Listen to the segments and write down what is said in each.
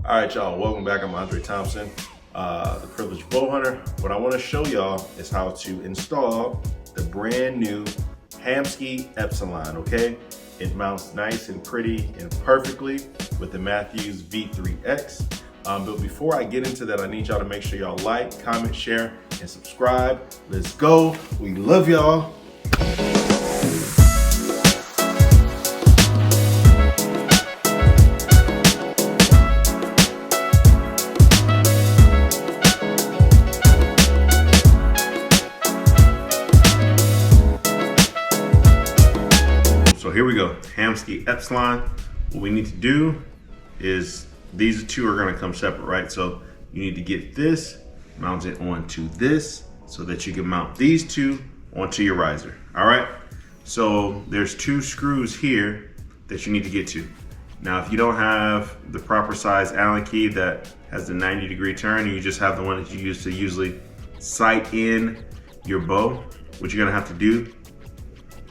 All right, y'all, welcome back. I'm Andre Thompson, the Privileged Bow Hunter. What I want to show y'all is how to install the brand new Hamskea Epsilon, okay? It mounts nice and pretty and perfectly with the Mathews V3X. But before I get into that, I need y'all to make sure y'all like, comment, share, and subscribe. Let's go. We love y'all. So here we go, Hamskea Epsilon. What we need to do is, these two are gonna come separate, right? So you need to get this, mount it onto this, so that you can mount these two onto your riser, all right? So there's two screws here that you need to get to. Now, if you don't have the proper size Allen key that has the 90-degree turn, and you just have the one that you use to usually sight in your bow, what you're gonna have to do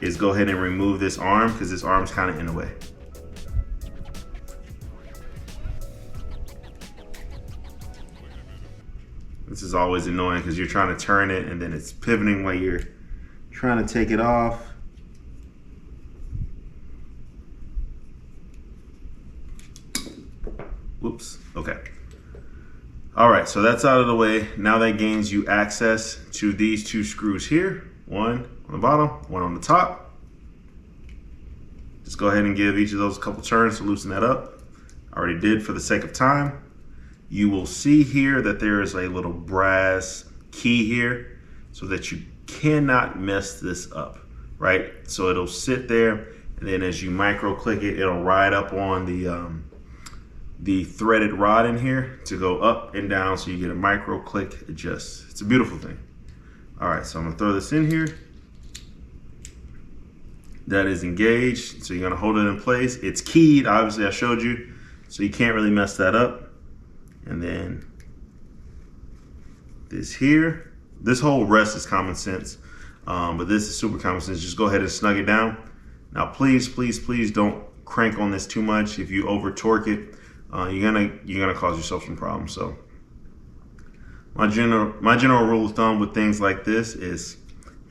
is go ahead and remove this arm, because this arm's kind of in the way. This is always annoying because you're trying to turn it and then it's pivoting while you're trying to take it off. Whoops, okay. All right, so that's out of the way. Now that gains you access to these two screws here. One on the bottom, one on the top. Just go ahead and give each of those a couple turns to loosen that up. I already did for the sake of time. You will see here that there is a little brass key here so that you cannot mess this up, right? So it'll sit there, and then as you micro click it, it'll ride up on the threaded rod in here to go up and down, so you get a micro click adjust. It's a beautiful thing. All right, so I'm gonna throw this in here. That is engaged, so you're gonna hold it in place. It's keyed, obviously I showed you, so you can't really mess that up. And then this here, this whole rest is common sense, but this is super common sense. Just go ahead and snug it down. Now, please, please, please don't crank on this too much. If you over torque it, you're gonna cause yourself some problems. So my general rule of thumb with things like this is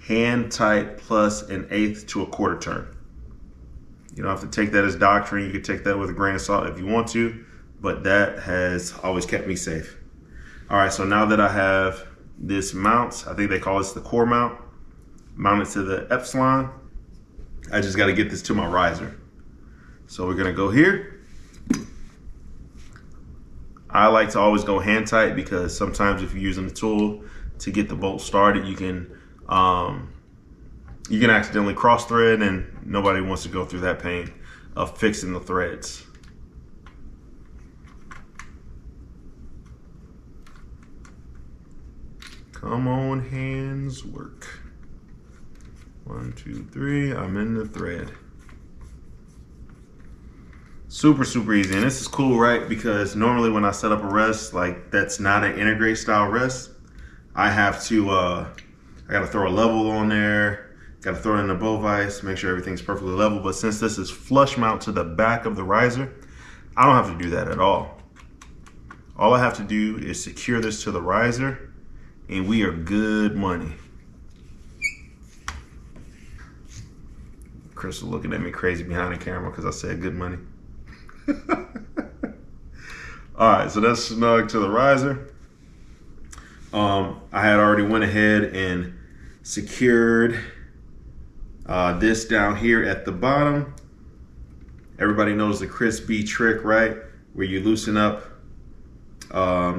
hand tight plus an 1/8 to a 1/4 turn. You don't have to take that as doctrine. You can take that with a grain of salt if you want to, but that has always kept me safe. All right, so now that I have this mount, I think they call this the core mount, mounted to the Epsilon, I just gotta get this to my riser. So we're gonna go here. I like to always go hand tight because sometimes if you're using the tool to get the bolt started, you can accidentally cross thread, and nobody wants to go through that pain of fixing the threads. Come on, hands, work. 1, 2, 3, I'm in the thread. Super, super easy. And this is cool, right? Because normally when I set up a rest, like that's not an integrate style rest, I have to, I gotta throw a level on there, gotta throw it in the bow vise, make sure everything's perfectly level. But since this is flush mount to the back of the riser, I don't have to do that at all. All I have to do is secure this to the riser, and we are good money. Crystal looking at me crazy behind the camera because I said good money. All right, so that's snug to the riser. I had already went ahead and secured this down here at the bottom. Everybody knows the Chris B trick, right? Where you loosen up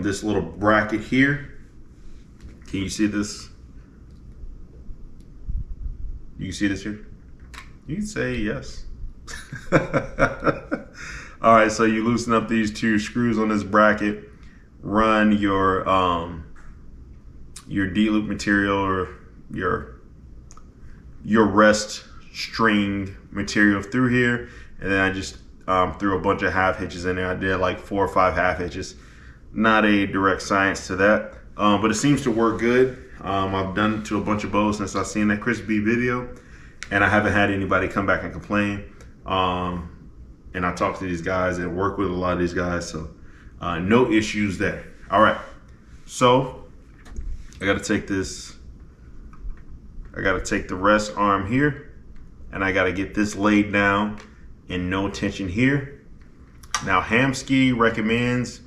this little bracket here. Can you see this? You can see this here? You can say yes. All right, so you loosen up these two screws on this bracket, run your D-loop material or your rest string material through here, and then I just threw a bunch of half hitches in there. I did like 4 or 5 half hitches. Not a direct science to that, but it seems to work good. I've done it to a bunch of bows since I've seen that Chris B video, and I haven't had anybody come back and complain. And I talk to these guys and work with a lot of these guys, so No issues there. All right, so I gotta take this, I gotta take the rest arm here, and I gotta get this laid down and no tension here. Now Hamskea recommends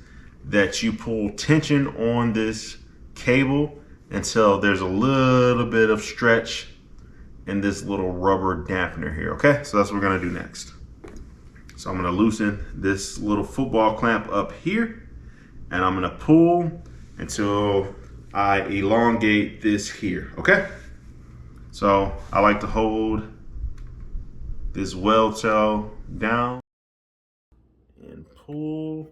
that you pull tension on this cable until there's a little bit of stretch in this little rubber dampener here, okay? So that's what we're gonna do next. So I'm gonna loosen this little football clamp up here, and I'm gonna pull until I elongate this here, okay? So I like to hold this weld tail down and pull.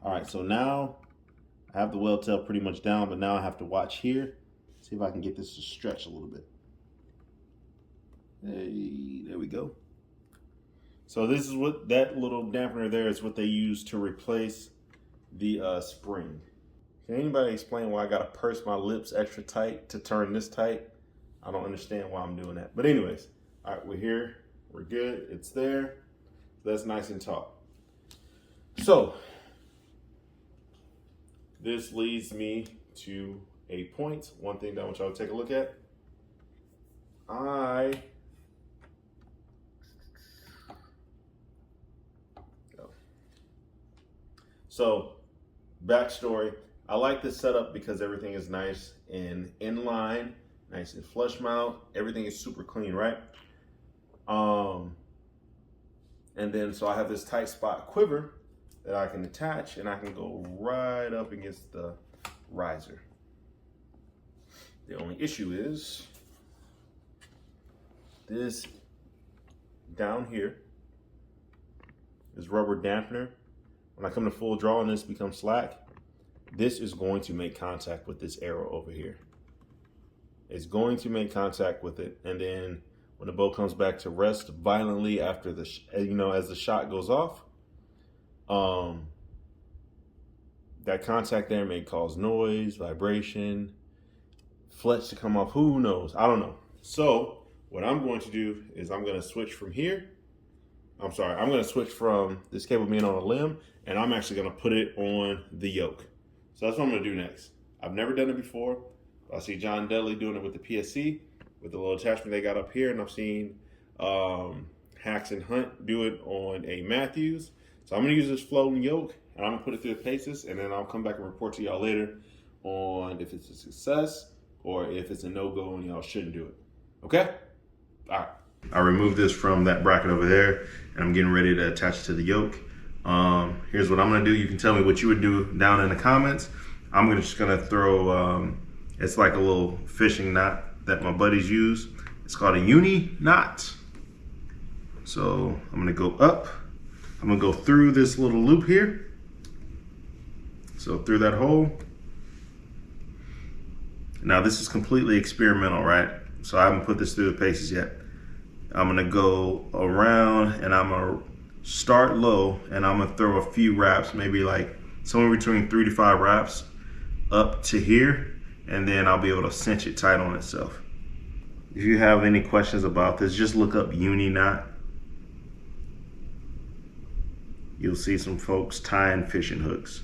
All right, so now I have the weld tail pretty much down, but now I have to watch here, see if I can get this to stretch a little bit. Hey, there we go. So this is what that little dampener there is, what they use to replace the spring. Can anybody explain why I gotta purse my lips extra tight to turn this tight? I don't understand why I'm doing that. But anyways, all right, we're here, we're good, it's there. That's nice and taut. So this leads me to a point. One thing that I want y'all to take a look at. So, backstory, I like this setup because everything is nice and in line, nice and flush mount. Everything is super clean, right? And then, so I have this tight spot quiver that I can attach, and I can go right up against the riser. The only issue is this down here, this rubber dampener. When I come to full draw and this becomes slack, this is going to make contact with this arrow over here. It's going to make contact with it, and then when the bow comes back to rest violently after the, as the shot goes off, that contact there may cause noise, vibration, fletch to come off. Who knows? I don't know. So what I'm going to do is I'm going to switch from here. I'm going to switch from this cable being on a limb, and I'm actually going to put it on the yoke. So that's what I'm going to do next. I've never done it before. I see John Dudley doing it with the PSC, with the little attachment they got up here, and I've seen Hacks and Hunt do it on a Mathews. So I'm going to use this floating yoke, and I'm going to put it through the paces, and then I'll come back and report to y'all later on if it's a success or if it's a no-go and y'all shouldn't do it. Okay? All right. I removed this from that bracket over there, and I'm getting ready to attach it to the yoke. Here's what I'm gonna do. You can tell me what you would do down in the comments. I'm just gonna throw, it's like a little fishing knot that my buddies use. It's called a uni knot. So I'm gonna go up. I'm gonna go through this little loop here. So through that hole. Now this is completely experimental, right? So I haven't put this through the paces yet. I'm gonna go around and I'm gonna start low, and I'm gonna throw a few wraps, maybe like somewhere between 3 to 5 wraps up to here, and then I'll be able to cinch it tight on itself. If you have any questions about this, just look up uni knot. You'll see some folks tying fishing hooks.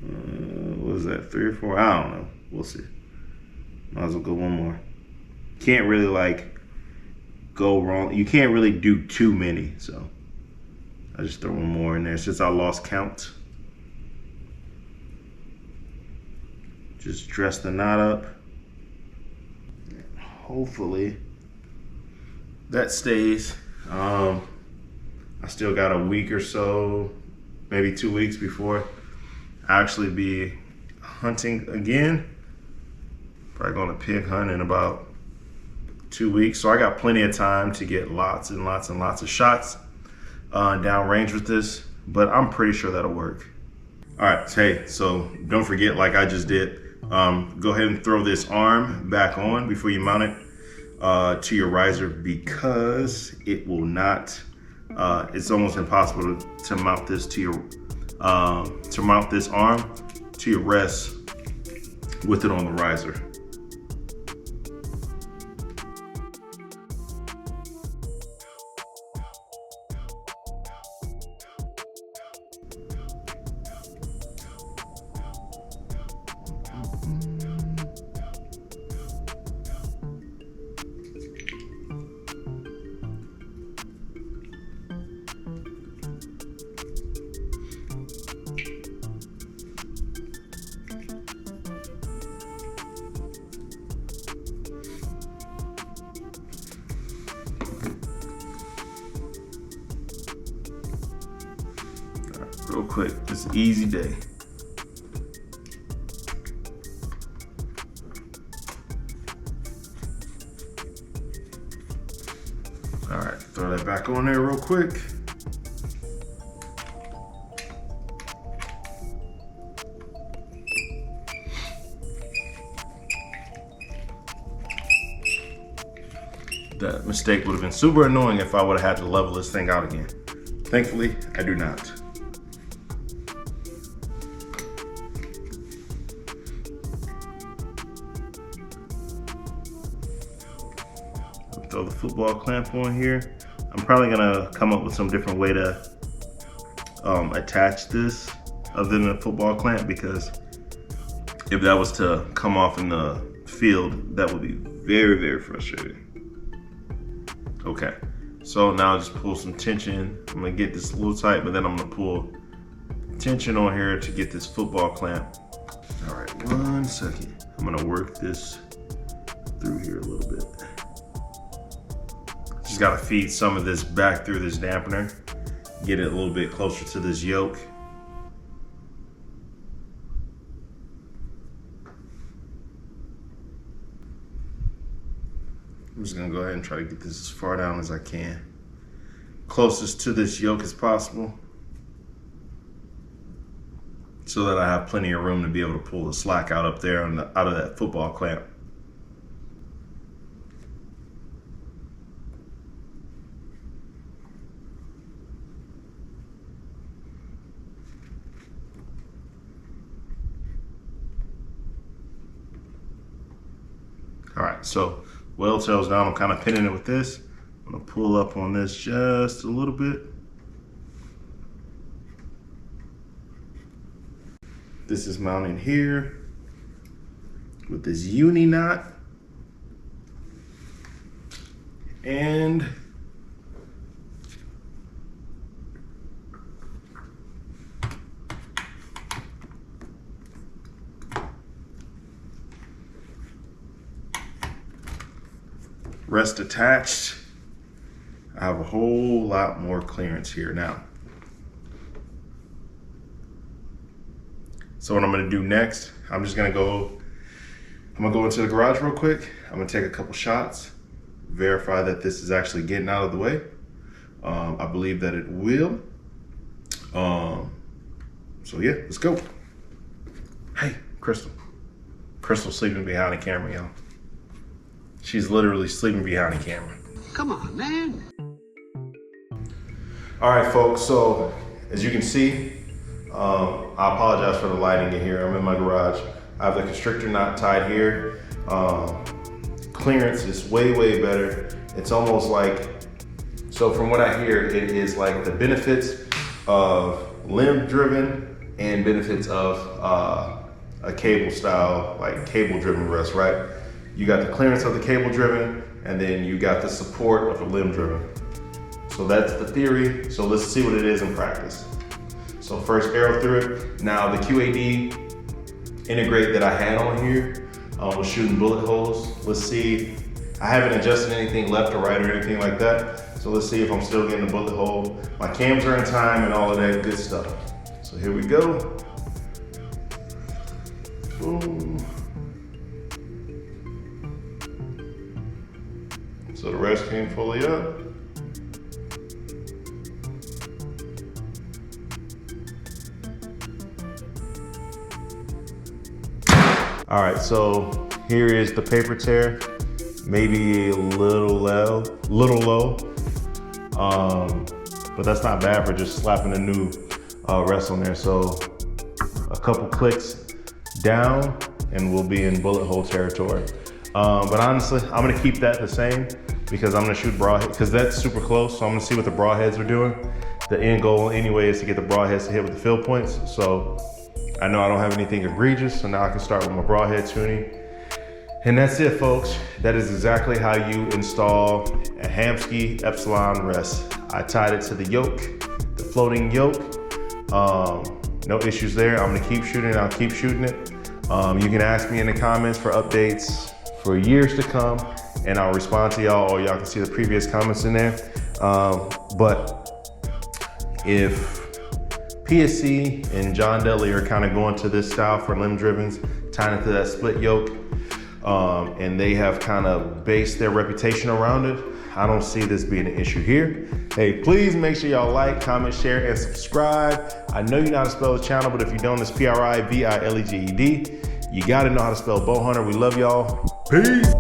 What was that, 3 or 4? I don't know, we'll see. Might as well go one more. Can't really like go wrong. You can't really do too many, so I just throw one more in there since I lost count. Just dress the knot up. Hopefully that stays. I still got a week or so, maybe 2 weeks before I actually be hunting again. Probably going to pig hunt in about 2 weeks. So I got plenty of time to get lots and lots and lots of shots down range with this, but I'm pretty sure that'll work. All right, hey, so don't forget, like I just did, go ahead and throw this arm back on before you mount it to your riser, because it will not, it's almost impossible to mount this to your, to mount this arm to your rest with it on the riser. quick. It's an easy day. All right, throw that back on there real quick. That mistake would have been super annoying if I would have had to level this thing out again. Thankfully, I do not. Throw the football clamp on here. I'm probably gonna come up with some different way to attach this other than a football clamp, because if that was to come off in the field, that would be very, very frustrating. Okay, so now I'll just pull some tension. I'm gonna get this a little tight, but then I'm gonna pull tension on here to get this football clamp. All right, 1 second. I'm gonna work this through here a little bit. Just gotta feed some of this back through this dampener, get it a little bit closer to this yoke. I'm just gonna go ahead and try to get this as far down as I can, closest to this yoke as possible, so that I have plenty of room to be able to pull the slack out up there out of that football clamp. All right, so whale tail's down. I'm kind of pinning it with this. I'm gonna pull up on this just a little bit. This is mounting here with this uni knot. And rest attached. I have a whole lot more clearance here now. So what I'm gonna do next, I'm gonna go into the garage real quick. I'm gonna take a couple shots, verify that this is actually getting out of the way. I believe that it will. So yeah, let's go. Hey, Crystal. Crystal's sleeping behind the camera, y'all. She's literally sleeping behind the camera. Come on, man. All right, folks, so as you can see, I apologize for the lighting in here. I'm in my garage. I have the constrictor knot tied here. Clearance is way, way better. It's almost like, so from what I hear, it is like the benefits of limb driven and benefits of a cable style, like cable driven rest, right? You got the clearance of the cable driven, and then you got the support of the limb driven. So that's the theory. So let's see what it is in practice. So first arrow through it. Now the QAD integrate that I had on here was shooting bullet holes. Let's see, I haven't adjusted anything left or right or anything like that. So let's see if I'm still getting the bullet hole. My cams are in time and all of that good stuff. So here we go. Boom. So the rest came fully up. All right, so here is the paper tear. Maybe a little low, but that's not bad for just slapping a new rest on there. So a couple clicks down and we'll be in bullet hole territory. But honestly, I'm gonna keep that the same because I'm gonna shoot broadhead, because that's super close. So I'm gonna see what the broadheads are doing. The end goal anyway is to get the broadheads to hit with the fill points. So I know I don't have anything egregious, so now I can start with my broadhead tuning. And that's it, folks. That is exactly how you install a Hamskea Epsilon rest. I tied it to the yoke, the floating yoke. No issues there. I'm gonna keep shooting it, I'll keep shooting it. You can ask me in the comments for updates for years to come, and I'll respond to y'all, or y'all can see the previous comments in there. But if PSC and John Dudley are kind of going to this style for limb drivens, tying into that split yoke. And they have kind of based their reputation around it. I don't see this being an issue here. Hey, please make sure y'all like, comment, share, and subscribe. I know you know how to spell the channel, but if you don't, it's Privileged. You gotta know how to spell bow hunter. We love y'all. Peace.